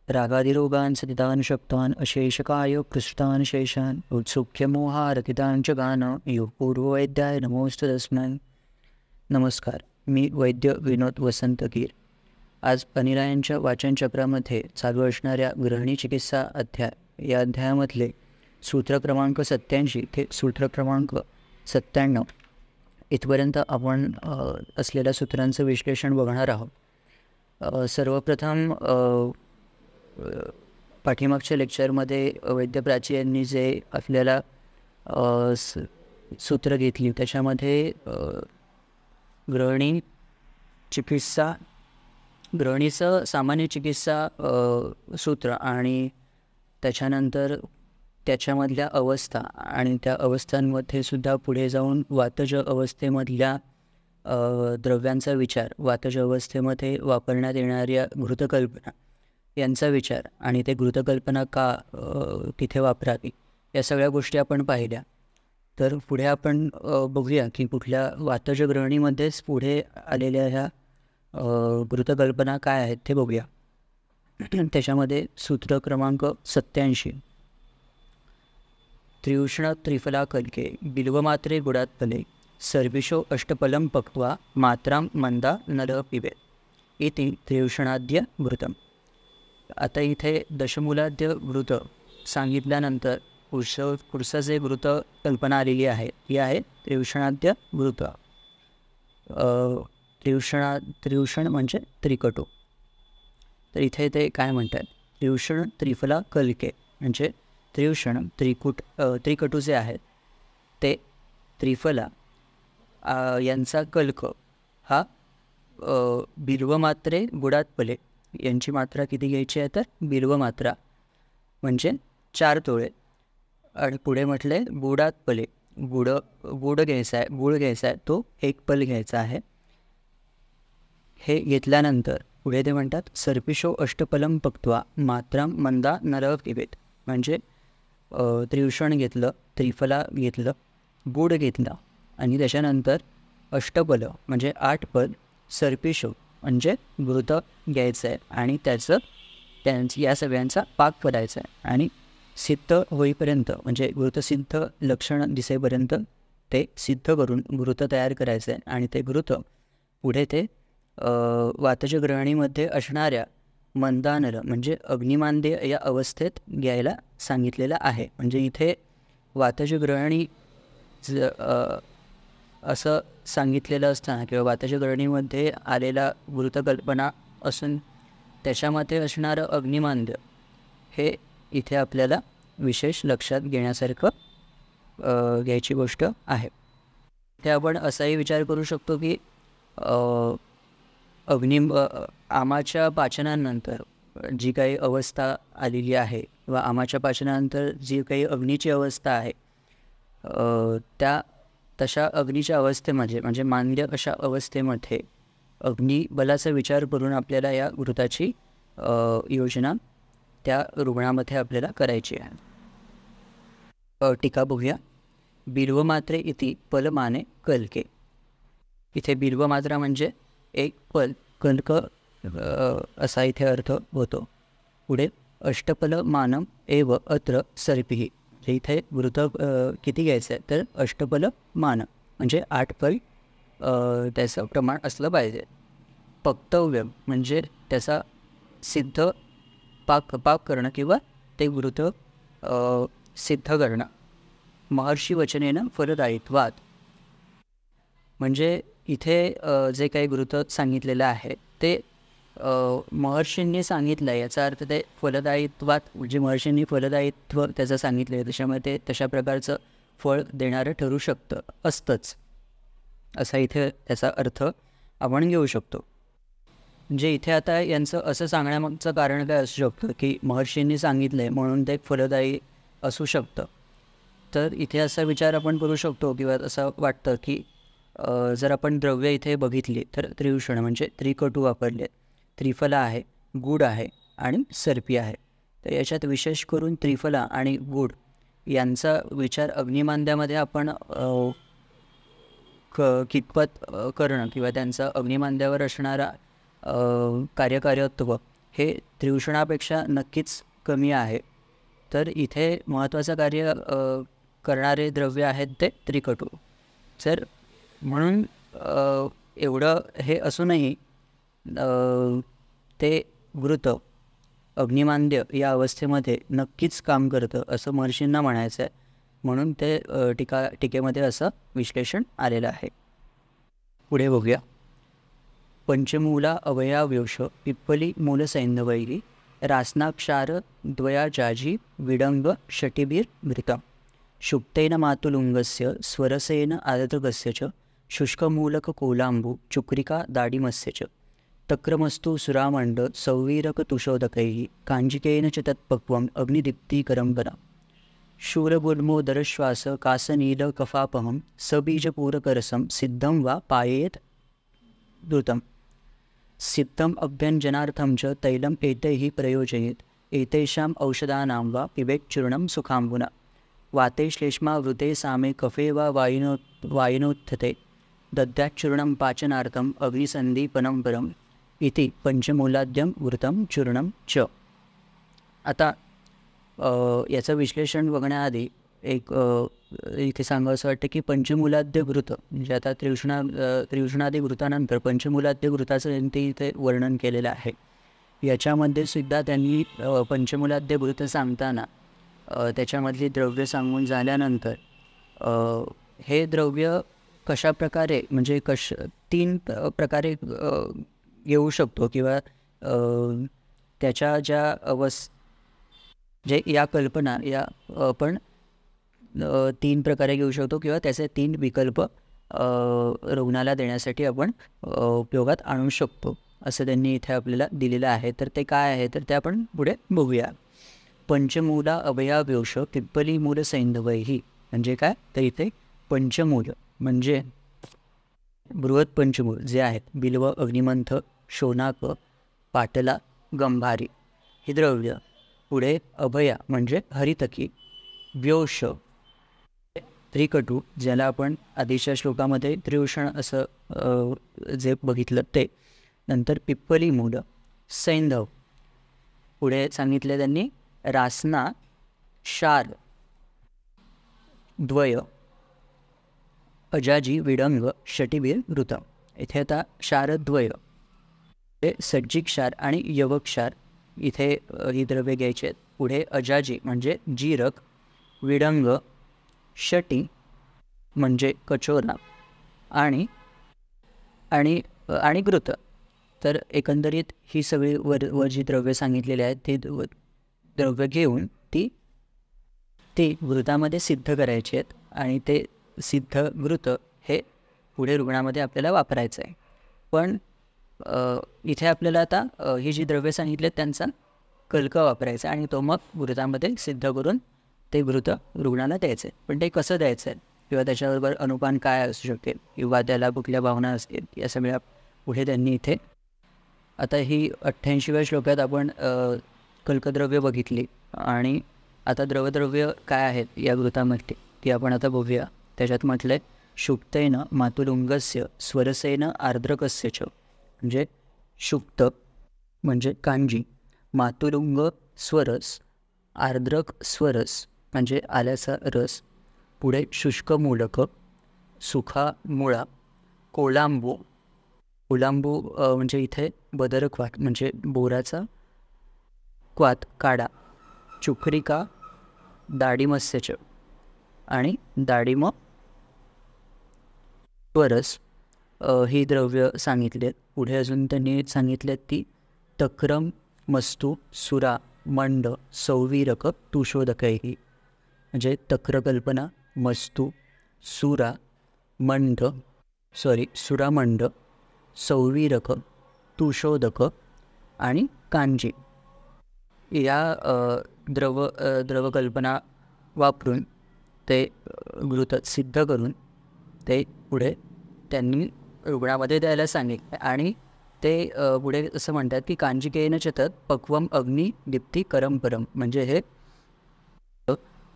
रागादिरोगान् सतितान् शक्तान् अशेषकाय कृष्टान् शेषान् उत्सुख्यमोहारतितान् च गान योग पूर्ववैद्याय नमोस्तु तस्मै. नमस्कार, मी वैद्य विनोद वसंत गिर. आज अनिरायांच्या वाचनचक्रामध्ये चालू असणाऱ्या गृहिणी चिकित्सा अध्याय या अध्यायामधले सूत्र क्रमांक 87 ते सूत्र क्रमांक 97 इथपर्यंत आपण असलेल्या सूत्रांचं विश्लेषण बघणार आहोत. सर्वप्रथम पाठीमागच्या लेक्चरमध्ये वैद्य प्राची यांनी जे आपल्याला सूत्र घेतली त्याच्यामध्ये गृहिणीचं सामान्य चिकित्सा सूत्र आणि त्याच्यानंतर त्याच्यामधल्या अवस्था आणि त्या अवस्थांमध्ये सुद्धा पुढे जाऊन वातज अवस्थेमधल्या द्रव्यांचा विचार, वातज अवस्थेमध्ये वापरण्यात येणाऱ्या घृतकल्पना यांचा विचार आणि ते घृतकल्पना का तिथे वापरावी या सगळ्या गोष्टी आपण पाहिल्या. तर पुढे आपण बघूया की कुठल्या वातज गृहिणीमध्येच पुढे आलेल्या ह्या घृतकल्पना काय आहेत ते बघूया. त्याच्यामध्ये सूत्र क्रमांक 87 त्रिउष्ण त्रिफला कल्के बिल्वमात्रे गुडात फले सर्विशो अष्टफलम पक्त्वा मात्रां मंदा नर पिबे इति त्रिउष्णाद्य घृतम. आता इथे दशमूलाद्य घृत सांगितल्यानंतर पुढचं जे घृत कल्पना आलेली आहे ती आहे त्रिउष्णाद्य घृत. त्रिउषण म्हणजे त्रिकटू. तर इथे ते काय म्हणतात, त्रिउषण त्रिफला कल्के म्हणजे त्रिउषण त्रिकटू जे आहेत ते त्रिफला यांचा कल्क हा बिल्वमात्रे गुडात फले यांची मात्रा किती घ्यायची आहे तर बिल्वमात्रा म्हणजे 4 तोळे. आणि पुढे म्हटले गुडात फले गुड घ्यायचा आहे, गुळ घ्यायचा आहे, तो 1 पल घ्यायचा आहे. हे घेतल्यानंतर पुढे ते म्हणतात सर्पिशो अष्टफलम पक्त्वा मात्रां मंदा नर पिबेत म्हणजे त्रिउषण घेतलं, त्रिफला घेतलं, गुड घेतला आणि त्याच्यानंतर अष्टफल म्हणजे 8 पल सर्पिशो म्हणजे घृत घ्यायचं आहे आणि या सगळ्यांचा पाक करायचा आहे आणि सिद्ध होईपर्यंत म्हणजे घृतसिद्ध लक्षण दिसेपर्यंत ते सिद्ध करून घृत तयार करायचं आहे. आणि ते घृत पुढे ते वातज गृहिणीमध्ये असणाऱ्या मंदानर म्हणजे अग्निमांद्य या अवस्थेत घ्यायला सांगितलेलं आहे. म्हणजे इथे वातज गृहिणी असं सांगितलेलं असताना किंवा वातज गृहिणीमध्ये आलेला घृतकल्पना असून त्याच्यामध्ये असणारं अग्निमांद्य हे इथे आपल्याला विशेष लक्षात घेण्यासारखं घ्यायची गोष्ट आहे. ते आपण असाही विचार करू शकतो की आमाच्या पाचनानंतर जी काही अवस्था आलेली आहे किंवा आमाच्या पाचनानंतर जी काही अग्नीची अवस्था आहे तशा अग्नीच्या अवस्थेमध्ये म्हणजे मांद्य अशा अवस्थेमध्ये अग्निबलाचा विचार करून आपल्याला या घृताची योजना त्या रुग्णामध्ये आपल्याला करायची आहे. टीका बघूया. बिल्वमात्रे इति पलमाने कल्के. इथे बिल्वमात्रा म्हणजे 1 पल कल्क असा इथे अर्थ होतो. पुढे अष्टफल मानम एव अत्र सर्पिही. इथे घृत किती घ्यायचं आहे तर अष्टफल मान म्हणजे 8 पल त्याचं प्रमाण असलं पाहिजे. पक्तव्य म्हणजे त्याचा सिद्ध पाक करणं किंवा ते घृत सिद्ध करणं. महर्षी वचनेनं फलदायित्वात म्हणजे इथे जे काही घृत सांगितलेलं आहे ते महर्षींनी सांगितलं आहे याचा अर्थ ते फलदायित्वात म्हणजे महर्षींनी फलदायित्व त्याचं सांगितलं आहे त्याच्यामध्ये तशा प्रकारचं फळ देणारं ठरू असतंच असा इथे त्याचा अर्थ आपण घेऊ शकतो. म्हणजे इथे आता यांचं असं सांगण्यामागचं कारण काय असू शकतं की महर्षींनी सांगितलं आहे म्हणून ते फलदायी असू शकतं. तर इथे असा विचार आपण करू शकतो किंवा असं वाटतं की जर आपण द्रव्य इथे बघितली तर त्रिउषण म्हणजे त्रिकटू वापरले, त्रिफला आहे, गुड आहे आणि सर्पी आहे. तर याच्यात विशेष करून त्रिफला आणि गुड यांचा विचार अग्निमांद्यामध्ये आपण कितपत करणं किंवा त्यांचा अग्निमांद्यावर असणारा कार्यकार्यत्व हे त्रिवृषणापेक्षा नक्कीच कमी आहे. तर इथे महत्त्वाचं कार्य करणारे द्रव्य आहेत ते त्रिकटू. जर म्हणून एवढं हे असूनही ते घृत अग्निमांद्य या अवस्थेमध्ये नक्कीच काम करतं असं महर्षींना म्हणायचं आहे. म्हणून ते टीकेमध्ये असं विश्लेषण आलेलं आहे. पुढे बघूया. पंचमूला अवयाव्योष पिप्पली मूलसैंधवैः रास्नाक्षार द्वयाजाजी विडंग षटिभिर मृतम शुक्तेन मातुलुंगस्य स्वरसेन आर्द्रकस्य च शुष्कमूलककोलाम्बु चुक्रिका दाडिमस्य च तक्रमस्तु सुरामण्ड सौवीरकतुषोदकैः काञ्जिकेन च तत्पक्वम् अग्निदीप्तिकरं वनं शूलगुल्मोदरश्वास कासनीलकफापहं सबीजपूरकरसं सिद्धं वा पायेत् द्रुतं सिद्धम् अभ्यञ्जनार्थं च तैलम् एतैः प्रयोजयेत् एतेषाम् औषधानां वा पिबेत् चूर्णं सुखाम्बुना वाते श्लेष्मावृते सामे कफे वा वायिनोत्थते दद्याच्चूर्णं पाचनार्थम् अग्निसंदीपनं परम् इति पंचमूलाद्यं वृतं चूर्णं च. आता याचं विश्लेषण बघण्याआधी एक इथे सांगावं असं वाटतं की पंचमूलाद्य घृत म्हणजे आता त्रिवृषणादी घृतानंतर पंचमूलाद्य घृताचं त्यांनी इथे वर्णन केलेलं आहे. याच्यामध्ये सुद्धा त्यांनी पंचमूलाद्य घृत सांगताना त्याच्यामधली द्रव्य सांगून झाल्यानंतर हे द्रव्य कशा प्रकारे म्हणजे तीन प्रकारे येऊ शकतो किंवा त्याच्या ज्या जे या कल्पना या आपण 3 प्रकारे घेऊ शकतो किंवा त्याचे 3 विकल्प रुग्णाला देण्यासाठी आपण उपयोगात आणू शकतो असं त्यांनी इथे आपल्याला दिलेलं आहे. तर ते काय आहे तर ते आपण पुढे बघूया. पंचमूला अभयाव्योष पिप्पली मूलसैंधवैः म्हणजे काय तर इथे पंचमूल म्हणजे बृहत पंचमूल जे आहेत बिल्व अग्निमंथ शोनाक पाटला गंभारी ही द्रव्य. पुढे अभया म्हणजे हरितकी व्योष त्रिकटू ज्याला आपण आधीच्या श्लोकामध्ये त्रिवृषण असं जे बघितलं ते. नंतर पिप्पली मूल सैंधव पुढे सांगितले त्यांनी रासना शार द्वय अजाजी विडंग षटिभिर वृतम. इथे आता शारद्वय हे सज्जिक क्षार आणि यवक क्षार इथे ही द्रव्ये घ्यायची आहेत. पुढे अजाजी म्हणजे जीरक विडंग षटी म्हणजे कचोरा आणि आणि आणि घृत. तर एकंदरीत ही सगळी वर जी द्रव्ये सांगितलेली आहेत ती द्रव्य घेऊन ती घृतामध्ये सिद्ध करायची आहेत आणि ते सिद्ध घृत हे पुढे रुग्णामध्ये आपल्याला वापरायचं आहे. पण इथे आपल्याला आता ही जी द्रव्ये सांगितली त्यांचा कल्क वापरायचा आणि तो मग घृतामध्ये सिद्ध करून ते घृत रुग्णाला द्यायचं आहे. पण ते कसं द्यायचं आहे किंवा त्याच्याबरोबर अनुपान काय असू शकेल किंवा त्याला कुठल्या भावना असतील या सगळ्या पुढे त्यांनी इथे. आता ही 88व्या श्लोकात आपण कल्कद्रव्य बघितली आणि आता द्रवद्रव्य काय आहेत या घृतामध्ये ती आपण आता बघूया. त्याच्यात म्हटलं आहे शुक्तेन मातुलुंगस्य स्वरसेन आर्द्रकस्य च म्हणजे शुक्त म्हणजे कांजी मातुलुंग स्वरस आर्द्रक स्वरस म्हणजे आल्याचा रस. पुढे शुष्क मूलक सुखा मुळा कोलांबू कोलांबू म्हणजे इथे बदरक्वात म्हणजे बोराचा क्वात काडा चुक्रिका दाडिमस्यच आणि दाडिम स्वरस ही द्रव्य सांगितलेत. पुढे अजून त्यांनी सांगितलेत ती तक्रम मस्तू सुरा मंड सौवीरक तुषोदकैः म्हणजे तक्रकल्पना मस्तू सुरा मंड सुरामंड सौवीरक तुषोदक आणि कांजी या द्रवकल्पना वापरून ते घृत सिद्ध करून ते पुढे त्यांनी रुग्णामध्ये द्यायला सांगितले. आणि ते पुढे असं म्हणतात की कांजिकेन च तत् पक्वम अग्निदीप्ती करम परम म्हणजे हे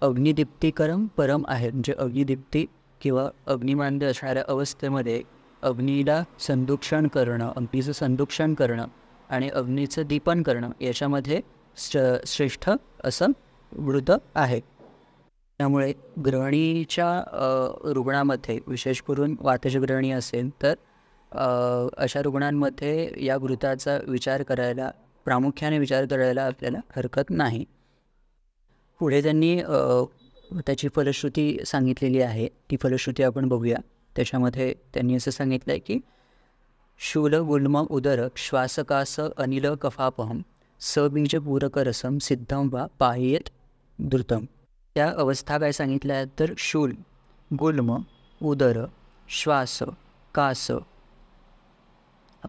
अग्निदीप्तिकरम परम आहे. म्हणजे अग्निदीप्ती किंवा अग्निमांद्य असणाऱ्या अवस्थेमध्ये अग्नीला संदुक्षण करणं अग्नीचं संदुक्षण करणं आणि अग्नीचं दीपन करणं याच्यामध्ये श्रेष्ठ असं वृत्त आहे. त्यामुळे गृहिणीच्या रुग्णामध्ये, विशेष करून वातज गृहिणी असेल तर अशा रुग्णांमध्ये या वृत्ताचा प्रामुख्याने विचार करायला आपल्याला हरकत नाही. पुढे त्यांनी त्याची फलश्रुती सांगितलेली आहे. ती फलश्रुती आपण बघूया. त्याच्यामध्ये त्यांनी असं सांगितलं आहे की शूल गुल्म उदर श्वासकास अनिल कफापहम सबीजपूरकरसम सिद्धम वा पाह्येत द्रुतम. त्या अवस्था काय सांगितल्या आहेत तर शूल, गुल्म, उदर, श्वास, कास,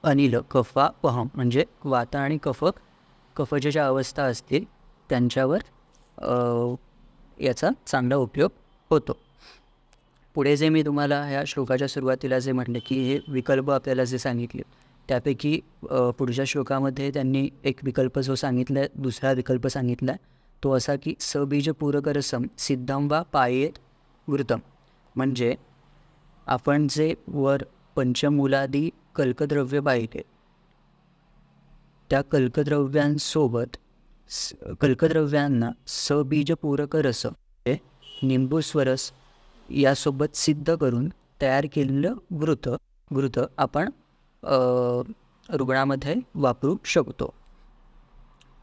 अनिल, कफापहम म्हणजे वात आणि कफच्या ज्या अवस्था असतील त्यांच्यावर याचा चांगला उपयोग होतो. पुढे जे मी तुम्हाला ह्या श्लोकाच्या सुरुवातीला जे म्हटले की हे विकल्प आपल्याला जे सांगितले त्यापैकी पुढच्या श्लोकामध्ये त्यांनी एक विकल्प जो सांगितला आहे, दुसरा विकल्प सांगितला आहे तो असा की सबीजपूरकरसम सिद्धम वा पाह्येत वृत्तम. म्हणजे आपण जे वर पंचमूलादी कल्कद्रव्य पाहिले त्या कल्कद्रव्यांसोबत कल्कद्रव्यांना सबीजपूरक रस म्हणजे निंबूस्वरस यासोबत सिद्ध करून तयार केलेलं घृत आपण रुग्णामध्ये वापरू शकतो.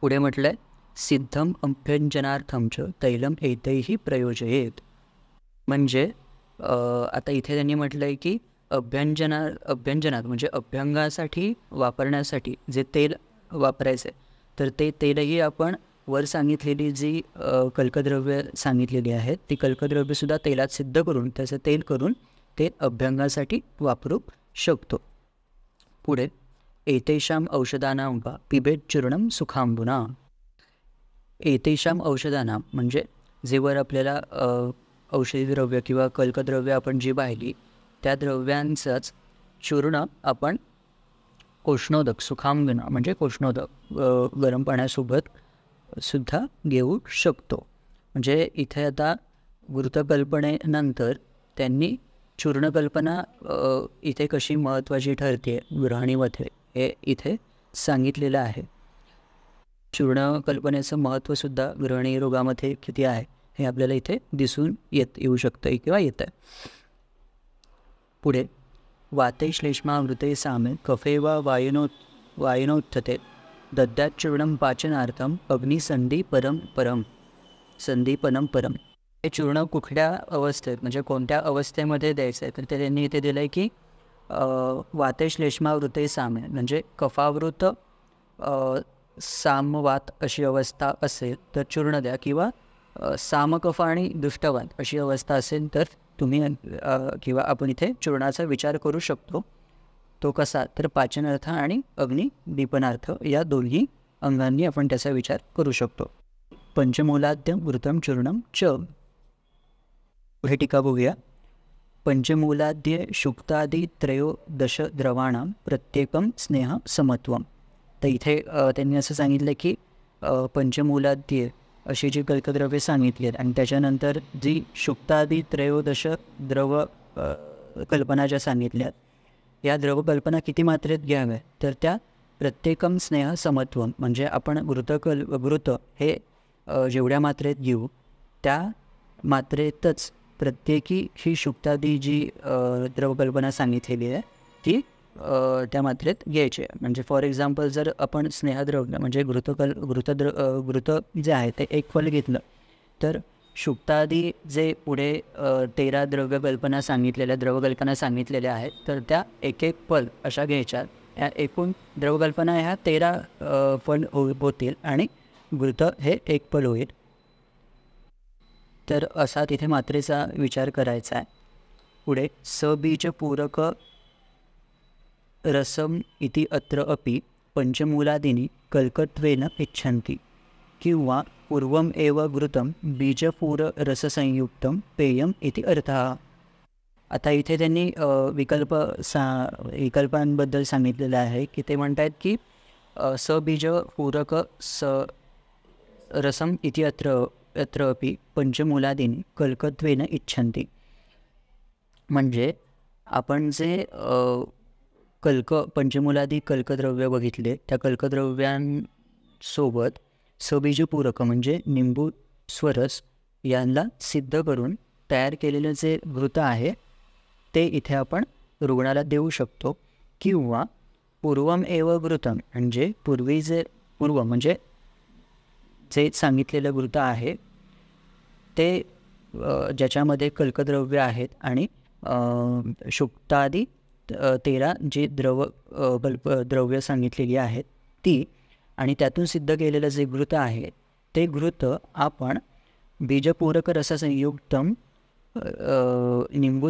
पुढे म्हटलंय सिद्धम अभ्यंजनार्थमच तैलम एतैही प्रयोजयेत. म्हणजे आता इथे त्यांनी म्हटलंय की अभ्यंजनात म्हणजे अभ्यंगासाठी वापरण्यासाठी जे तेल वापरायचं तर ते तेलही आपण वर सांगितलेली जी कल्कद्रव्य सांगितलेली आहेत ती कल्कद्रव्यसुद्धा तेलात सिद्ध करून त्याचं तेल करून ते अभ्यंगासाठी वापरू शकतो. पुढे एतेषाम औषधानां वा पिबेत चूर्णम सुखांबुना. एतेषाम औषधानां म्हणजे जेवर आपल्याला औषधी द्रव्य किंवा कल्कद्रव्य आपण जी पाहिली त्या द्रव्यांचंच चूर्ण आपण कोष्णोदक, सुखांबुना म्हणजे कोष्णोदक गरम पाण्यासोबत सुद्धा घेऊ शकतो. म्हणजे इथे आता घृतकल्पनेनंतर त्यांनी चूर्णकल्पना इथे कशी महत्त्वाची ठरते गृहिणीमध्ये हे इथे सांगितलेलं आहे. चूर्णकल्पनेचं महत्त्वसुद्धा गृहिणी रोगामध्ये किती आहे हे आपल्याला इथे दिसून येऊ शकतं किंवा येतं. पुढे वाते श्लेष्मावृते सामे कफे वा वायुनोत्थते दद्याचूर्णम पाचनार्थम अग्निसंदीपनम परम. हे चूर्ण कुठल्या अवस्थेत म्हणजे कोणत्या अवस्थेमध्ये द्यायचं आहे तर ते त्यांनी इथे दिलं आहे की वाते श्लेष्मावृते सामे म्हणजे कफावृत सामवात अशी अवस्था असेल तर चूर्ण द्या, किंवा सामकफ आणि दुष्टवात अशी अवस्था असेल तर तुम्ही किंवा आपण इथे चूर्णाचा विचार करू शकतो. तो कसा तर पाचनार्थ आणि अग्निदीपनार्थ या दोन्ही अंगांनी आपण त्याचा विचार करू शकतो. पंचमूलाद्यम घृतम चूर्णम च. पुढे टीका बघूया. पंचमूलाद्य शुक्तादि त्रयोदश द्रवाणां प्रत्येकम स्नेह समत्वम. तर इथे त्यांनी असं सांगितलं की पंचमूलाद्य अशी जी कल्कद्रव्ये सांगितली आहेत आणि त्याच्यानंतर जी शुक्तादि त्रयोदश द्रव कल्पना ज्या सांगितल्यात या द्रवकल्पना किती मात्रेत घ्याव्या तर त्या प्रत्येकम स्नेह समत्वम म्हणजे आपण घृत हे जेवढ्या मात्रेत घेऊ त्या मात्रेतच प्रत्येकी ही शुक्तादी जी द्रवकल्पना सांगितलेली आहे ती त्या मात्रेत घ्यायची आहे. म्हणजे फॉर एक्झाम्पल जर आपण स्नेहद्रव्य म्हणजे घृत जे आहे ते एक फल घेतलं तर शुक्तादी जे पुढे 13 द्रवकल्पना सांगितलेल्या आहेत तर त्या एक फल अशा घ्यायच्या. ह्या एकूण द्रवकल्पना ह्या 13 फल होतील आणि घृत हे एक फल होईल. तर असा तिथे मात्रेचा विचार करायचा आहे. पुढे सबीजपूरक रसम इति अत्र अपि पंचमूलादीनि कल्कत्वेन इच्छन्ति किंवा पूर्वम एव घृतम बीजपूर रससंयुक्तम पेयम इति अर्थः. आता इथे त्यांनी विकल्पांबद्दल सांगितलेलं आहे की ते म्हणतात की सबीजपूरक रसम इति अत्र अपि पंचमूलादीनि कल्कत्वेन इच्छन्ति. म्हणजे आपण जे पंचमूलादी कल्कद्रव्य बघितले, त्या कल्कद्रव्यांसोबत सबीजपूरक म्हणजे निंबू स्वरस यांना सिद्ध करून तयार केलेलं जे घृत आहे ते इथे आपण रुग्णाला देऊ शकतो. किंवा पूर्वम एव घृतम म्हणजे पूर्व म्हणजे जे सांगितलेलं घृत आहे ते ज्याच्यामध्ये कल्कद्रव्य आहेत आणि शुक्तादी 13 जी द्रव्य सांगितलेली आहेत ती आणि त्यातून सिद्ध केलेलं जे घृत आहे ते घृत आपण बीजपूरक रससंयुक्तम निंबू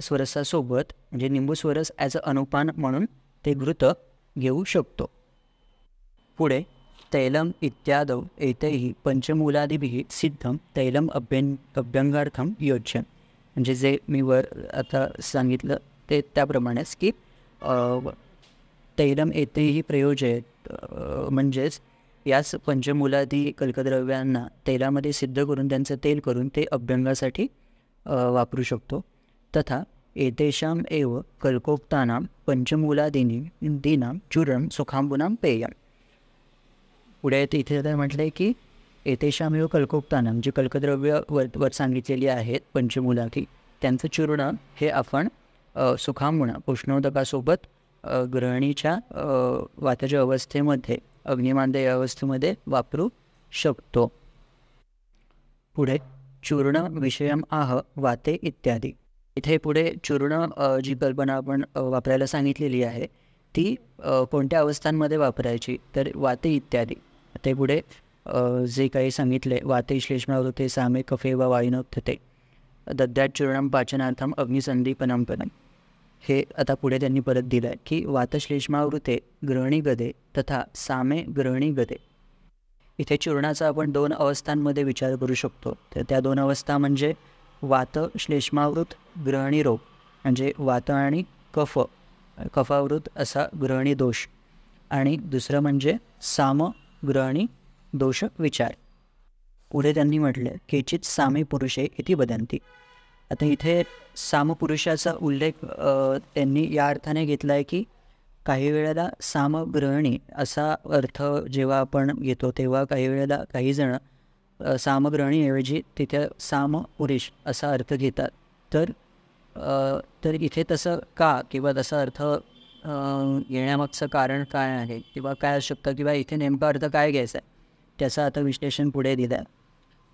स्वरसासोबत म्हणजे निंबू स्वरस ॲज अ अनुपान म्हणून ते घृत घेऊ शकतो. पुढे तैलम इत्यादौ एतैः पंचमूलादिभिः सिद्धम तैलम अभ्यंगार्थम योज्य म्हणजे जे मी वर आता सांगितलं ते त्याप्रमाणेच की तैलम एतैः प्रयोजयत म्हणजेच याच पंचमूलादी कल्कद्रव्यांना तेलामध्ये सिद्ध करून त्यांचं तेल करून ते अभ्यंगासाठी वापरू शकतो. तथा एतेषाम एव कल्कोक्तानां पंचमूलादीनां चूर्णं सुखांबूनां पेयम्. पुढे इथे तर म्हटलं आहे की एतेषाम एव कल्कोक्तानां जी कल्कद्रव्य वर सांगितलेली आहेत पंचमूलादी त्यांचं चूर्ण हे आपण सुखांबुना उष्णोदकासोबत ग्रहणीच्या वाताच्या अवस्थेमध्ये अग्निमांद्य अवस्थेमध्ये वापरू शकतो. पुढे चूर्ण विषयम आह वाते इत्यादी. इथे पुढे चूर्ण जी कल्पना आपण वापरायला सांगितलेली आहे ती कोणत्या अवस्थांमध्ये वापरायची तर वाते इत्यादी. ते पुढे जे काही सांगितले वाते श्लेष्मावृते सामे कफे व वायुनोत्थते दद्यात चूर्णम पाचनार्थम अग्निसंदीपनम पदम. हे आता पुढे त्यांनी परत दिलं आहे की वातश्लेष्मावृते ग्रहणी गदे तथा सामे ग्रहणी गदे. इथे चूर्णाचा आपण 2 अवस्थांमध्ये विचार करू शकतो. तर त्या 2 अवस्था म्हणजे वात श्लेष्मावृत ग्रहणी रोग म्हणजे वात आणि कफावृत असा ग्रहणी दोष आणि दुसरं म्हणजे साम ग्रहणी दोष विचार. पुढे त्यांनी म्हटलं केचित सामे पुरुषे इति वदन्ति. आता इथे सामपुरुषाचा उल्लेख त्यांनी या अर्थाने घेतला आहे की काही वेळेला सामग्रहणी असा अर्थ जेव्हा आपण घेतो तेव्हा काही वेळेला काहीजण सामग्रहणीऐवजी तिथे सामपुरुष असा अर्थ घेतात. तर इथे तसं का किंवा तसा अर्थ येण्यामागचं कारण काय आहे किंवा काय असू शकतं किंवा इथे नेमका अर्थ काय घ्यायचा आहे त्याचं आता विश्लेषण पुढे दिलं आहे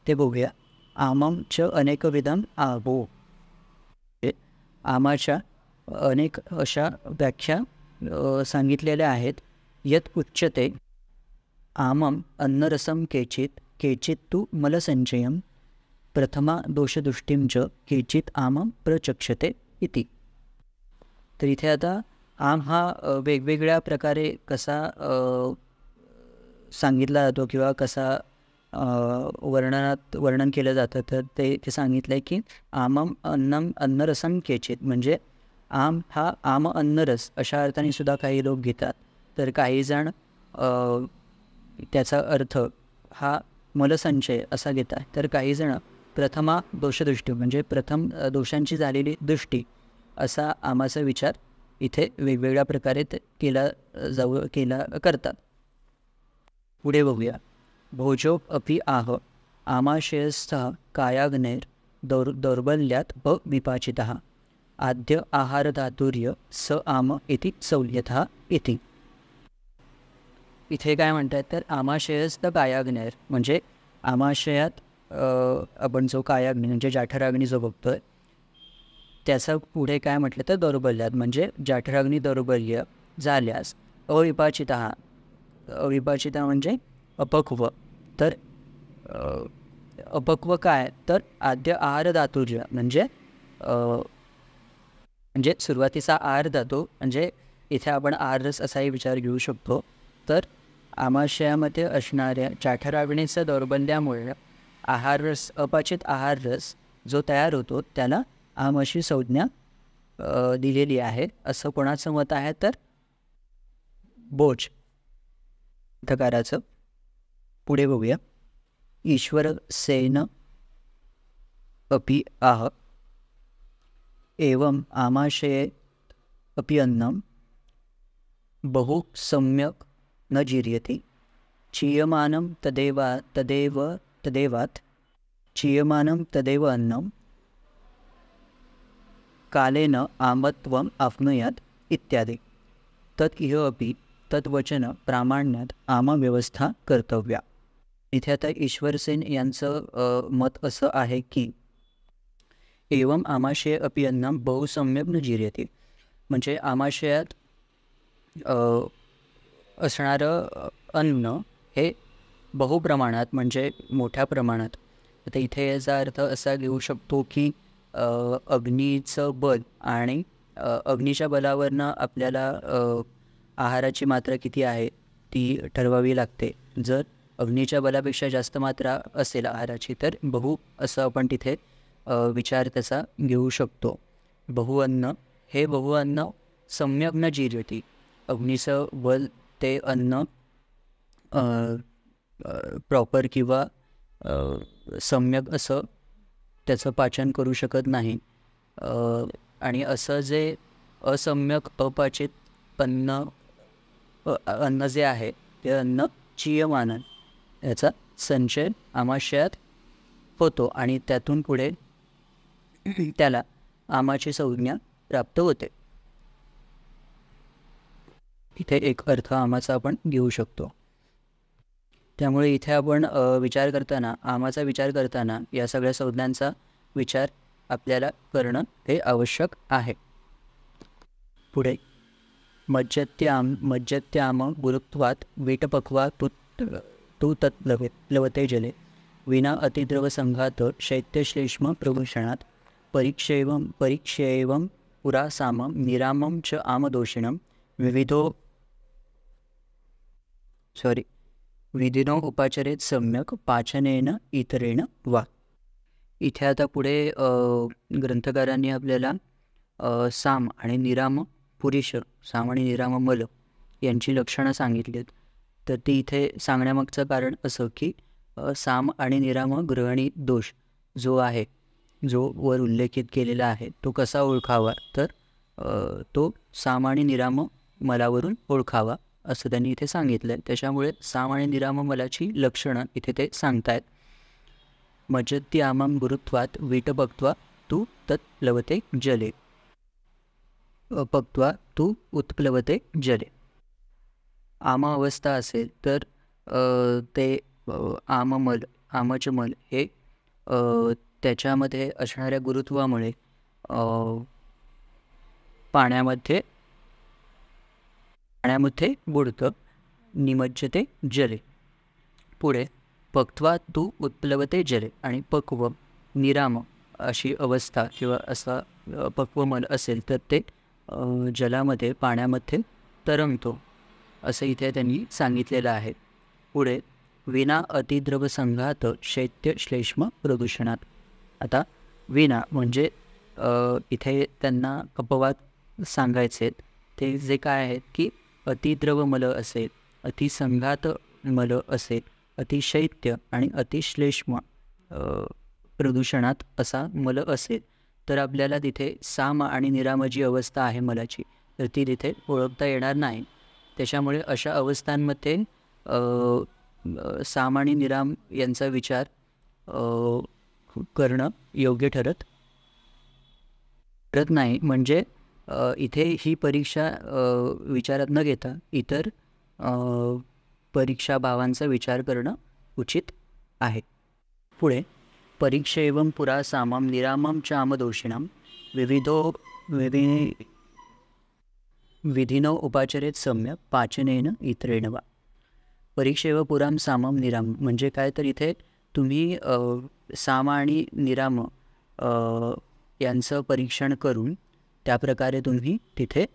ते बघूया. आमम च अनेकविधम आबो. आमाच्या अनेक अशा व्याख्या सांगितलेल्या आहेत. यत उच्यते आमम अन्नरसम केचित तु मलसंचयम प्रथमा दोषदृष्टीं च केचित आमम प्रचक्षते इति. तर इथे आता आम हा वेगवेगळ्या प्रकारे कसा सांगितला जातो किंवा कसा वर्णन केलं जातं तर ते सांगितलं आहे की आमम अन्नरसम केचित म्हणजे आम हा आम अन्नरस अशा अर्थाने सुद्धा काही लोक घेतात. तर काहीजण त्याचा अर्थ हा मलसंचय असा घेतात. तर काहीजण प्रथमा दोषदृष्टी म्हणजे प्रथम दोषांची झालेली दृष्टी असा आमाचा विचार इथे वेगवेगळ्या प्रकारे केला करतात. पुढे बघूया. भोजोप अपि आह आमाशयस्थः कायाग्नेर दौर्बल्यात अविपाचितः आद्य आहारधातुर्य स आम इति सौल्यतः इति. इथे काय म्हणतात तर आमाशयस्थ कायाग्नेर म्हणजे आमाशयात आपण जो कायाग्नी म्हणजे जाठराग्नी जो बघतोय त्याचं पुढे काय म्हटलं तर दौर्बल्यात म्हणजे जाठराग्नी दौर्बल्य झाल्यास अविपाचितः म्हणजे अपक्व. तर अपक्व काय तर आद्य आहार धातुर्य म्हणजे सुरुवातीचा आहार धातू म्हणजे इथे आपण आहाररस असाही विचार घेऊ शकतो. तर आमाशयामध्ये असणाऱ्या जाठराग्नीच्या दौर्बल्यामुळे आहाररस अपाचित आहाररस जो तयार होतो त्याला आम अशी संज्ञा दिलेली आहे असं कोणाचं मत आहे तर बोज ग्रंथकाराचं. पुढे बघूया. ईश्वर सेन अपि आह एवं आमाशये अपि अन्नं बहु सम्यक् न जीर्यते चीयमानं तदेवात् चीयमानं तदेव अन्नं कालेन आमत्वम् आप्नुयात् इत्यादी. तत् इह अपि तद्वचन प्रामाण्यात आमव्यवस्था कर्तव्या. इथे आता ईश्वरसेन यांचं मत असं आहे की एवं आमाशय अपि अन्नं बहु सम्यक् न जीर्यते. म्हणजे आमाशयात असणारं अन्न हे बहुप्रमाणात म्हणजे मोठ्या प्रमाणात. आता इथे याचा अर्थ असा घेऊ शकतो की अग्नीचं बल आणि अग्नीच्या बलावरनं आपल्याला आहाराची मात्रा किती आहे ती ठरवावी लागते. जर अग्नीच्या बलापेक्षा जास्त मात्रा असेल आहाराची तर बहु असं आपण तिथे विचार त्याचा घेऊ शकतो. बहुअन्न हे बहुअन्न सम्यक न जीर्यते. अग्नीचं बल ते अन्न प्रॉपर किंवा सम्यक असं त्याचं पाचन करू शकत नाही. आणि असं जे असम्यक अपाचित अन्न जे आहे ते अन्न चीयमानन याचा संचय आमाशयात होतो आणि त्यातून पुढे त्याला आमाची संज्ञा प्राप्त होते. इथे एक अर्थ आमाचा आपण घेऊ शकतो. त्यामुळे इथे आपण विचार करताना आमाचा विचार करताना या सगळ्या संज्ञांचा विचार आपल्याला करणं हे आवश्यक आहे. पुढे मज्जत्याम गुरुत्वात् वीटपक्वा तू तत् लवते जले विना अतिद्रव संघात शैत्यश्लेष्म प्रभूषणात परीक्षेवं पुरा सामं निरामं च आमदोषिणं विधिनो उपाचरेत सम्यक पाचनेन इतरेण वा. इथे आता पुढे ग्रंथकारांनी आपल्याला साम आणि निराम पुरुष, साम आणि निराम मल यांची लक्षणं सांगितली आहेत. तर ती इथे सांगण्यामागचं कारण असं की साम आणि निराम ग्रहणी दोष जो आहे, जो वर उल्लेखित केलेला आहे तो कसा ओळखावा, तर तो साम आणि निराम मलावरून ओळखावा असं त्यांनी इथे सांगितलं आहे. त्याच्यामुळे साम आणि निराम मलाची लक्षणं इथे ते सांगतायत. मज्जती आमं गुरुत्वात वीट पक्त्वा तू तत् प्लवते जले पक्त्वा तू उत्प्लवते जले. आमा अवस्था असेल तर ते आमचमल हे त्याच्यामध्ये असणाऱ्या गुरुत्वामुळे पाण्यामध्ये बुडतं. निमज्जते जले. पुढे पक्त्वा तू उत्प्लवते जले आणि पक्व निराम अशी अवस्था किंवा असा पक्वमल असेल तर ते जलामध्ये पाण्यामध्ये तरंगतो असं इथे त्यांनी सांगितलेलं आहे. पुढे विना अतिद्रव संघात शैत्य श्लेष्म प्रदूषणात. आता विना म्हणजे इथे त्यांना अपवाद सांगायचे ते जे काय आहेत की अतिद्रव मल असेल, अतिसंघात मल असेल, अतिशैत्य आणि अतिश्लेष्म प्रदूषणात असा मल असेल तर आपल्याला तिथे साम आणि निराम जी अवस्था आहे मलाची तर ती तिथे ओळखता येणार नाही. त्याच्यामुळे अशा अवस्थांमध्ये साम आणि निराम यांचा विचार करणं योग्य ठरत नाही. म्हणजे इथे ही परीक्षा विचारात न घेता इतर परीक्षा भावांचा विचार करणं उचित आहे. पुढे परीक्षेवं पुरा सामं निरामं च आमदोषिणं विधिनो उपाचरेत सम्यक पाचनेन इतरेण वा. परीक्षेव पुराम सामं निराम म्हणजे काय, तर इथे तुम्ही साम आणि निराम यांचं परीक्षण करून त्याप्रकारे तुम्ही तिथे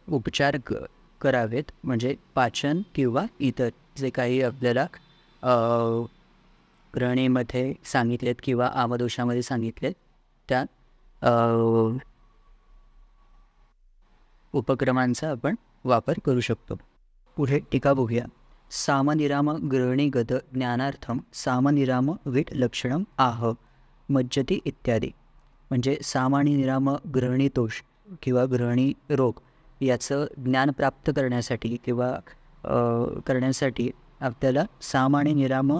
उपचार करावेत. म्हणजे पाचन किंवा इतर जे काही आपल्याला ग्रहणीमध्ये सांगितलेत किंवा आमदोषामध्ये सांगितलेत त्या उपक्रमांचा आपण वापर करू शकतो. पुढे टीका बघूया. सामनिराम ग्रहणीगत ज्ञानार्थम सामनिराम वीट लक्षणम आह मज्जती इत्यादी. म्हणजे साम आणि निराम ग्रहणी दोष किंवा ग्रहणी रोग याचं ज्ञान प्राप्त करण्यासाठी किंवा करण्यासाठी आपल्याला साम आणि निराम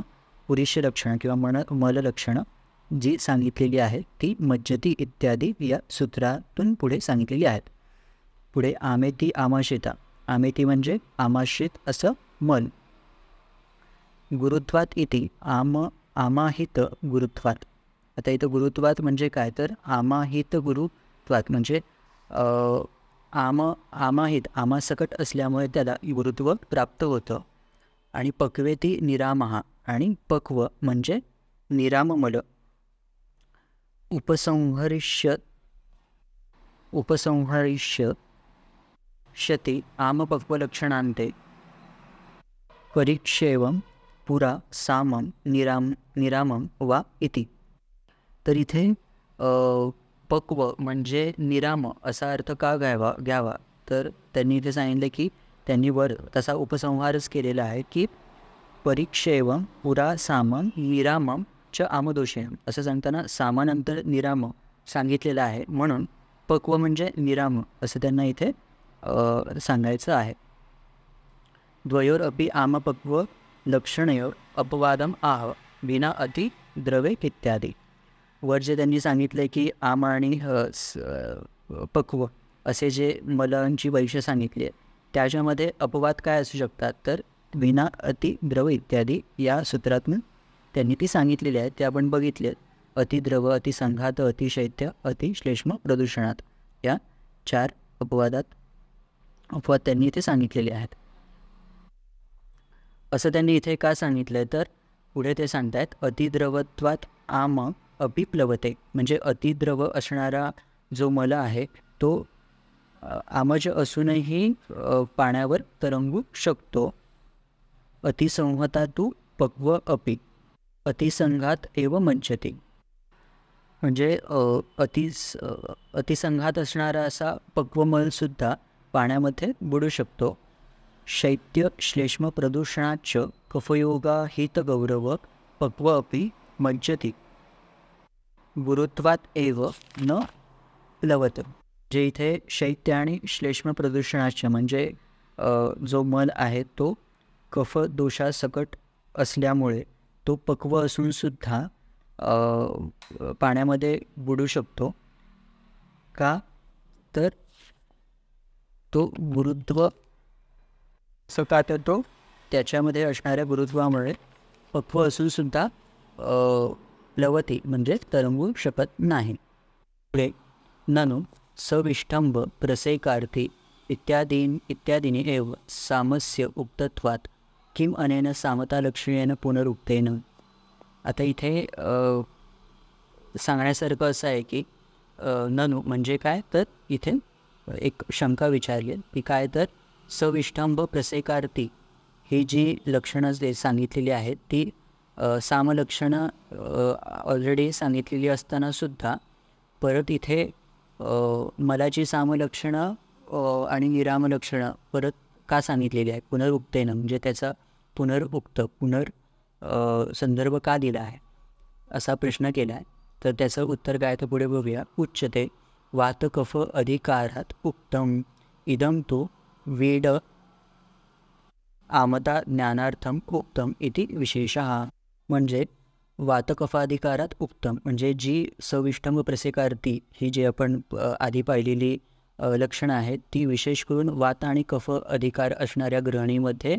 पुरुष लक्षणं किंवा मल लक्षणं जी सांगितलेली आहेत ती मज्जती इत्यादी या सूत्रातून पुढे सांगितलेली आहेत. पुढे आमेती आमाशिता. आमेती म्हणजे आमाशित असं मल. गुरुत्वात इति आमाहित गुरुत्वात. आता इथं गुरुत्वात म्हणजे काय तर आमाहित गुरुत्वात म्हणजे आमाहित आमासकट असल्यामुळे त्याला गुरुत्व प्राप्त होतं. आणि पक्वेती निरामहा. आणि पक्व म्हणजे निराममल. उपसंहरिष्य शती आमपक्वलक्षणान्ते परीक्षेवं पुरा सामं निरामं वा इति. तर इथे पक्व म्हणजे निराम असा अर्थ का घ्यावा तर त्यांनी इथे सांगितलं की त्यांनी वर तसा उपसंहारच केलेला आहे की परीक्षेवं पुरा सामं निरामं च आमदोषेयम. असं सांगताना सामानंतर निराम सांगितलेलं आहे म्हणून पक्व म्हणजे निराम असं त्यांना इथे सांगायचं आहे. द्वयोरपि आमपक्व लक्षणयोर अपवादम आह विना अति द्रवे इत्यादी. वर जे त्यांनी सांगितले की आम आणि पक्व असे जे मलांची वैशिष्ट्ये सांगितली आहेत त्याच्यामध्ये अपवाद काय असू शकतात तर विना अति द्रव इत्यादी या सूत्रातून त्यांनी ती सांगितलेली आहे ते आपण बघितले. अतिद्रव, अतिसंघात, अतिशैत्य, अतिश्लेष्म प्रदूषणात या 4 अपवाद त्यांनी इथे सांगितलेले आहेत. असं त्यांनी इथे का सांगितलं तर पुढे ते सांगतायत अतिद्रवत्वात आम अपिप्लवते. म्हणजे अतिद्रव असणारा जो मल आहे तो आमज असूनही पाण्यावर तरंगू शकतो. अतिसंहता तू पक्व अपि अतिसंघात एव मंचते. म्हणजे अतिसंघात असणारा असा पक्वमलसुद्धा पाण्यामध्ये बुडू शकतो. शैत्य श्लेष्म प्रदूषणाच कफयोगा हितगौरव पक्व अपि मंचती गुरुत्वात एव न प्लवत. जे इथे शैत्य आणि श्लेष्म प्रदूषणाचे म्हणजे जो मल आहे तो कफ दोषासकट असल्यामुळे तो पक्व असूनसुद्धा पाण्यामध्ये बुडू शकतो. का तर तो गुरुत्व सकात तो त्याच्यामध्ये असणाऱ्या गुरुत्वामुळे पक्व असूनसुद्धा प्लवती म्हणजे तरंगू शकत नाही. पुढे ननु सविष्टंभ प्रसेकार्थी इत्यादीनि एव सामस्य उक्तत्वात् किम अनेन सामतालक्षणेन पुनरुक्तेन. आता इथे सांगण्यासारखं असं आहे की ननु म्हणजे काय तर इथे एक शंका विचारली की काय तर सविष्टंभ प्रसेकार्थी ही जी लक्षणं जे सांगितलेली आहेत ती सामलक्षणं ऑलरेडी सांगितलेली असतानासुद्धा परत इथे मलाची सामलक्षणं आणि निरामलक्षणं परत का सांगितलेली आहे पुनरुक्तेनं. म्हणजे त्याचा संदर्भ का दिला आहे असा प्रश्न केला आहे. तर त्याचं उत्तर काय तर पुढे बघूया. उच्यते वातकफ अधिकारात उक्तम इदम तो वेड आमता ज्ञानार्थम उक्तम इति विशेषः. म्हणजे वातकफाधिकारात उक्तम म्हणजे जी सविष्टंभ प्रसेकार्थी ही जी आपण आधी पाहिलेली लक्षणं आहेत ती विशेष करून वात आणि कफ अधिकार असणाऱ्या ग्रहणीमध्ये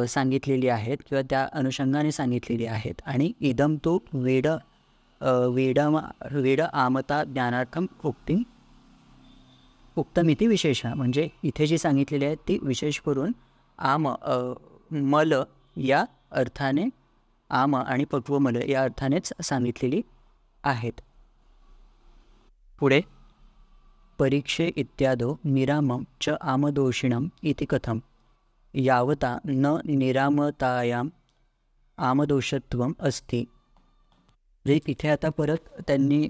सांगितलेली आहेत किंवा त्या अनुषंगाने सांगितलेली आहेत. आणि इदम तो वेड आमता ज्ञानार्थम उक्तम इति विशेषः. म्हणजे इथे जी सांगितलेली आहेत ती विशेष करून मल या अर्थाने आम आणि पक्वमल या अर्थानेच सांगितलेली आहेत. पुढे परीक्षे इत्यादो निरामं च आमदोषिणम इति कथम यावता न निरामतायाम आमदोषत्वम अस्ति. इथे आता परत त्यांनी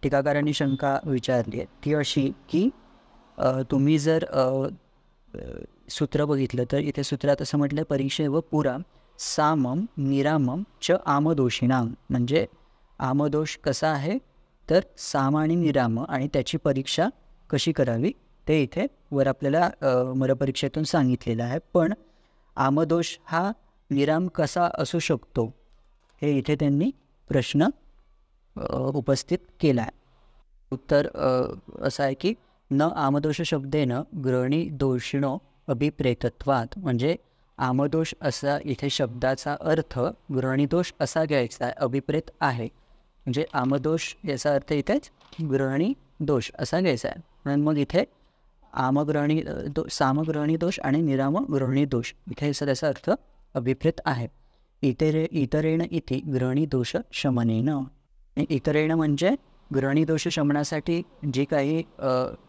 टीकाकारांनी शंका विचारली आहे ती अशी की तुम्ही जर सूत्र बघितलं तर इथे सूत्रात असं म्हटलं परीक्षे व पुरा सामम निरामम च आमदोषिणाम. म्हणजे आमदोष कसा आहे तर साम आणि निराम आणि त्याची परीक्षा कशी करावी ते इथे वर आपल्याला मरपरीक्षेतून सांगितलेलं आहे. पण आमदोष हा निराम कसा असू शकतो हे इथे त्यांनी प्रश्न उपस्थित केला आहे. उत्तर असं आहे की न आमदोष शब्देन ग्रहणी दोषिणो अभिप्रेतत्वात, म्हणजे आमदोष असा इथे शब्दाचा अर्थ ग्रहणीदोष असा घ्यायचा आहे, अभिप्रेत आहे. म्हणजे आमदोष याचा अर्थ इथेच ग्रहणी दोष असा घ्यायचा आहे. म्हणून मग इथे आमग्रहणी सामग्रहणी दोष आणि निरामग्रहणी दोष इथे त्याचा अर्थ अभिप्रेत आहे. इतरेण इथे ग्रहणी दोष शमनेन. इतरेण म्हणजे ग्रहणी दोष शमनासाठी जी काही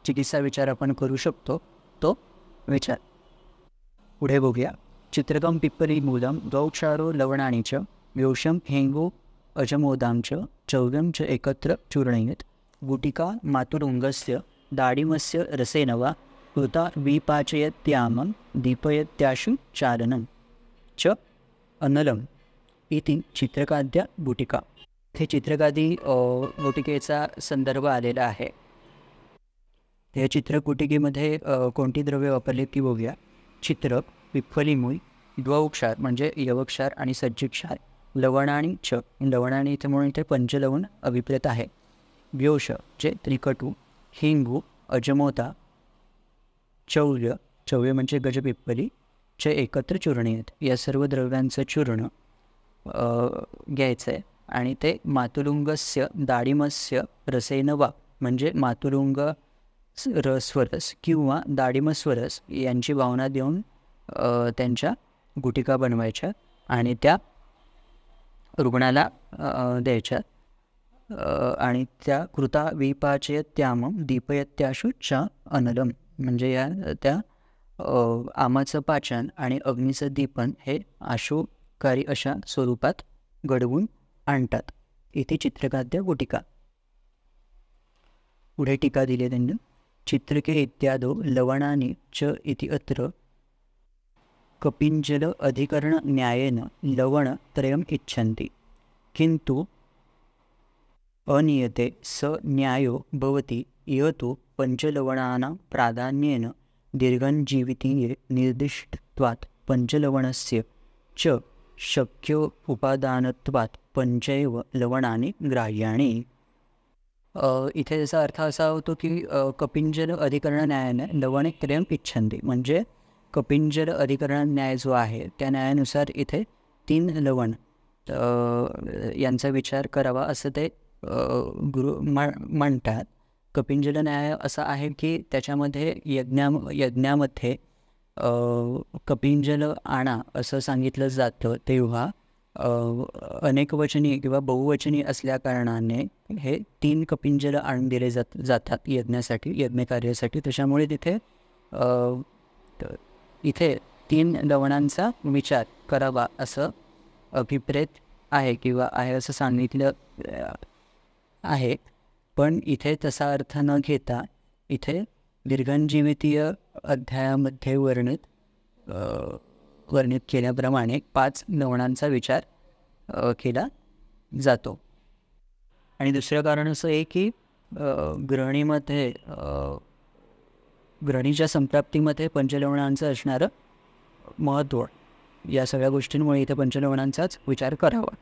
चिकित्सा विचार आपण करू शकतो तो विचार. पुढे बघूया. चित्रकम पिप्पली मूलम द्वौक्षारो लवणानी च व्योषम हेंगो अजमोदां च चौव्यम च एकत्र चूर्णयेत गुटिका मातुरुंगस्य दाडिमस्य रसेन वा कृता विपाचयत्यामं दीपयत्याशु चारणं च अनलम इति चित्रकाद्या गुटिका. हे चित्रकादी गुटिकेचा संदर्भ आलेला आहे. या चित्रकुटिकेमध्ये कोणती द्रव्ये वापरली ती बघूया. चित्रक, पिप्पलीमूळ, द्वौक्षार म्हणजे यवक्षार आणि सज्जिक्षार, लवणाणी च, लवणाणी इथे म्हणून इथे पंचलवण अभिप्रेत आहे. व्योष जे त्रिकटू, हिंगू, अजमोदा, चौव्य, चौव्य म्हणजे गजपिप्पली, चे एकत्र चूर्ण आहेत. या सर्व द्रव्यांचं चूर्ण घ्यायचं आहे आणि ते मातुरुंगस्य दाडिमस्य रसेन वा, म्हणजे मातुरुंग स्वरस किंवा दाडिमस्वरस यांची भावना देऊन त्यांच्या गुटिका बनवायच्या आणि त्या रुग्णाला द्यायच्या आणि त्या कृता विपाचयत्यामं दीपयत्याशु च अनलम, म्हणजे या त्या आमाचं पाचन आणि अग्नीचं दीपन हे आशुकारी अशा स्वरूपात घडवून आणतात. इथे चित्रकाद्या गुटिका. पुढे टीका दिली त्यांनी. चित्रके इत्यादो लवणानि च इति अत्र कपिंजल अधिकरण न्यायेन लवण त्रयम् इच्छन्ति किंतु अनियते स न्यायो भवति इह तु पंचलवणानां प्राधान्येन दीर्घञ्जीवितीये निर्दिष्टत्वात् पंचलवणस्य च शक्यो उपादानत्वात् पंचैव लवणानि ग्राह्याणि. इथे त्याचा अर्थ असा होतो की कपिंजल अधिकरण न्यायाने लवणे त्रयम इच्छन्ति, म्हणजे कपिंजल अधिकरण न्याय जो आहे त्या न्यायानुसार इथे 3 लवण यांचा विचार करावा असं ते गुरु म्हणतात. कपिंजल न्याय असा आहे की त्याच्यामध्ये यज्ञामध्ये कपिंजल आणा असं सांगितलं जातं तेव्हा अनेकवचनी किंवा बहुवचनी असल्या कारणाने हे 3 कपिंजल आणून दिले जातात यज्ञासाठी, यज्ञकार्यासाठी. त्याच्यामुळे इथे 3 लवणांचा विचार करावा असं अभिप्रेत आहे किंवा आहे असं सांगितलं आहे. पण इथे तसा अर्थ न घेता इथे दीर्घंजीवितीय अध्यायामध्ये वर्णित केल्याप्रमाणे 5 लवणांचा विचार केला जातो. आणि दुसरं कारण असं आहे की ग्रहणीमध्ये ग्रहणीच्या संप्राप्तीमध्ये पंचलवणांचं असणारं महत्त्व, या सगळ्या गोष्टींमुळे इथे पंचलवणांचाच विचार करावा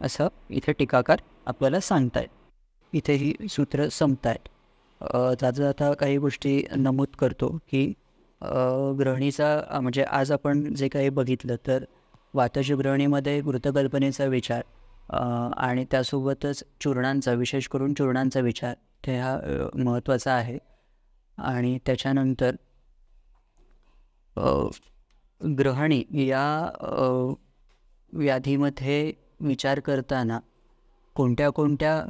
असं इथे टीकाकार आपल्याला सांगतायत. इथे ही सूत्र संपतायत. जाता जाता काही गोष्टी नमूद करतो की ग्रहणीचा म्हणजे आज आपण जे काही बघितलं तर वातज ग्रहणीमध्ये वृत्तकल्पनेचा विचार आणि त्यासोबतच चूर्णांचा, विशेष करून चूर्णांचा विचार ते हा महत्त्वाचा आहे. आणि त्याच्यानंतर ग्रहणी या व्याधीमध्ये विचार करताना कोणत्या कोणत्या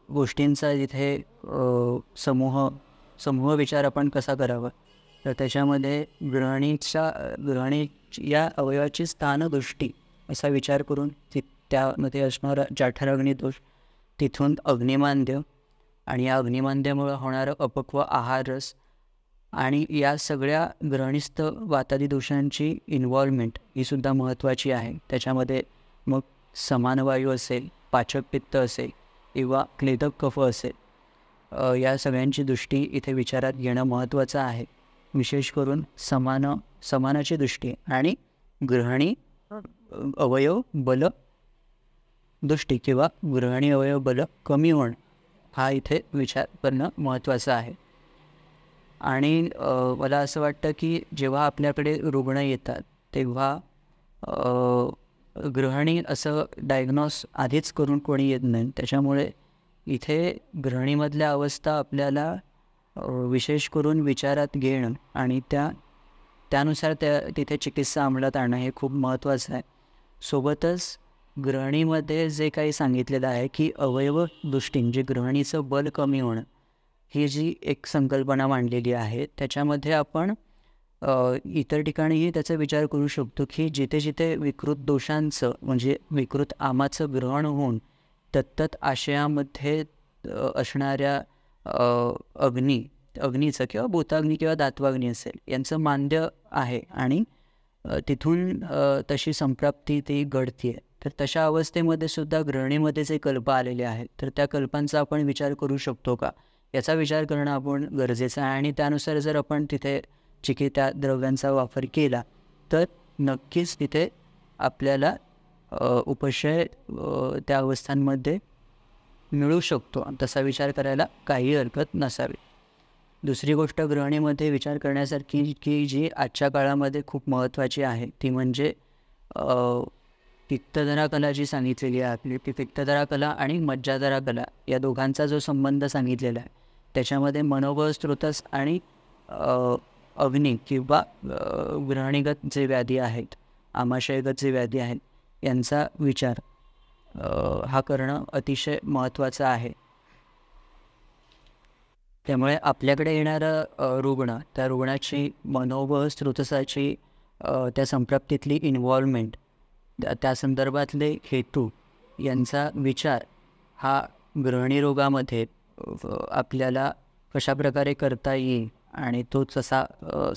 गोष्टींचा इथे समूह विचार आपण कसा करावा, तर त्याच्यामध्ये ग्रहणी या अवयवाची स्थानदृष्टी असा विचार करून त्यामध्ये असणारा जाठराग्नी दोष, तिथून अग्निमांद्य आणि या अग्निमांद्यामुळे होणारं अपक्व आहार रस आणि या सगळ्या ग्रहणीस्थ वातादी दोषांची इन्व्हॉल्वमेंट ही सुद्धा महत्त्वाची आहे. त्याच्यामध्ये मग समानवायू असेल, पाचक पित्त असेल किंवा क्लेदक कफ असेल, या सगळ्यांची दृष्टी इथे विचारात घेणं महत्त्वाचं आहे. विशेष करून समानाची दृष्टी आणि गृहिणी अवयव बल दृष्टी किंवा गृहिणी अवयव बल कमी होणं हा इथे विचार करणं महत्त्वाचं आहे. आणि मला असं वाटतं की जेव्हा आपल्याकडे रुग्ण येतात तेव्हा गृहिणी असं डायग्नॉस आधीच करून कोणी येत नाही. त्याच्यामुळे इथे गृहिणीमधल्या अवस्था आपल्याला विशेष करून विचारात घेणं आणि त्यानुसार तिथे चिकित्सा अंमलात आणणं हे खूप महत्त्वाचं आहे. सोबतच गृहिणीमध्ये जे काही सांगितलेलं आहे की अवयव दृष्टी म्हणजे गृहिणीचं बल कमी होणं ही जी एक संकल्पना मांडलेली आहे, त्याच्यामध्ये आपण इतर ठिकाणीही त्याचा विचार करू शकतो की जिथे जिथे विकृत दोषांचं म्हणजे विकृत आमाचं ग्रहण होऊन तत्त आशयामध्ये असणाऱ्या अग्नीचं किंवा भूताग्नी किंवा दात्वाग्नी असेल यांचं मांद्य आहे आणि तिथून तशी संप्राप्ती ती घडते आहे. तर तशा अवस्थेमध्ये सुद्धा गृहिणीमध्ये जे कल्प आलेले आहेत तर त्या कल्पांचा आपण विचार करू शकतो का, याचा विचार करणं आपण गरजेचं आहे. आणि त्यानुसार जर आपण तिथे त्या द्रव्यांचा वापर केला तर नक्कीच तिथे आपल्याला उपशय त्या अवस्थांमध्ये मिळू शकतो. तसा विचार करायला काही हरकत नसावी. दुसरी गोष्ट गृहिणीमध्ये विचार करण्यासारखी की जी आजच्या काळामध्ये खूप महत्त्वाची आहे ती म्हणजे पित्तधरा कला जी सांगितलेली आहे आपली, ती पित्तधरा कला आणि मज्जाधरा कला या दोघांचा जो संबंध सांगितलेला आहे त्याच्यामध्ये मनोबळ स्त्रोतस आणि अग्नी किंवा गृहिणीगत जे व्याधी आहेत, आमाशयगत जे व्याधी आहेत यांचा विचार हा करणं अतिशय महत्त्वाचं आहे. त्यामुळे आपल्याकडे येणारा रुग्ण, त्या रुग्णाची मनोबळ स्त्रोतसाची त्या संप्राप्तीतली इन्व्हॉल्वमेंट, त्या संदर्भातले हेतू यांचा विचार हा गृहिणी रोगामध्ये आपल्याला कशाप्रकारे करता येईल आणि तो तसा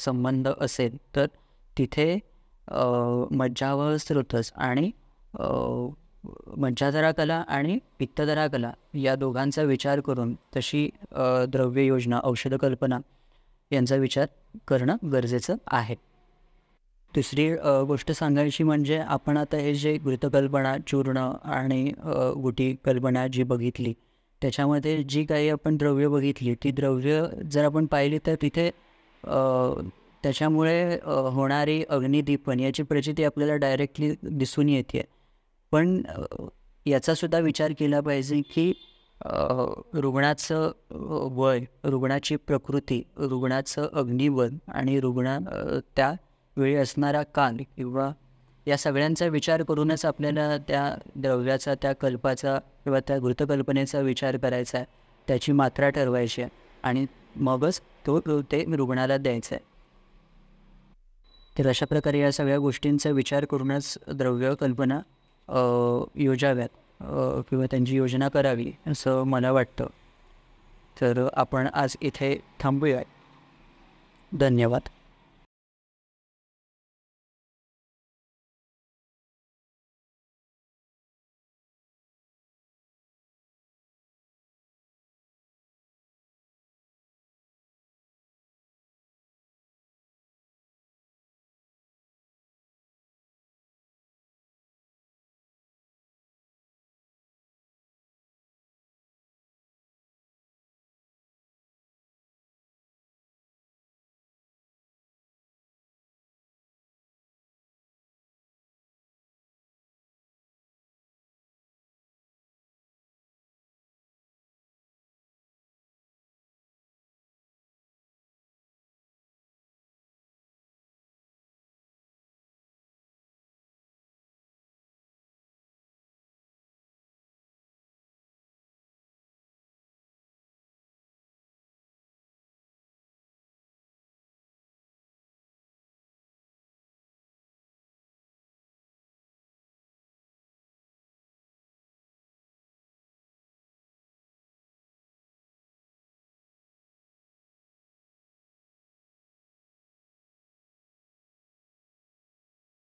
संबंध असेल तर तिथे मज्जावह स्त्रोतस आणि मज्जाधरा कला आणि पित्तधरा कला या दोघांचा विचार करून तशी द्रव्य योजना, औषध कल्पना यांचा विचार करणं गरजेचं आहे. दुसरी गोष्ट सांगायची म्हणजे आपण आता हे जे घृतकल्पना, चूर्ण आणि गुटी कल्पना जी बघितली त्याच्यामध्ये जी काही आपण द्रव्य बघितली ती द्रव्य जर आपण पाहिली तर तिथे त्याच्यामुळे होणारी अग्निदीपन याची प्रचिती आपल्याला डायरेक्टली दिसून येते. पण याचासुद्धा विचार केला पाहिजे की रुग्णाचं वय, रुग्णाची प्रकृती, रुग्णाचं अग्निबल आणि त्या वेळी असणारा काल किंवा या सगळ्यांचा विचार करूनच आपल्याला त्या द्रव्याचा, त्या कल्पाचा किंवा त्या घृतकल्पनेचा विचार करायचा आहे, त्याची मात्रा ठरवायची आहे आणि मगच ते रुग्णाला द्यायचं आहे. तर अशा प्रकारे या सगळ्या गोष्टींचा विचार करूनच द्रव्य कल्पना योजाव्यात किंवा त्यांची योजना करावी असं मला वाटतं. तर आपण आज इथे थांबूया. धन्यवाद.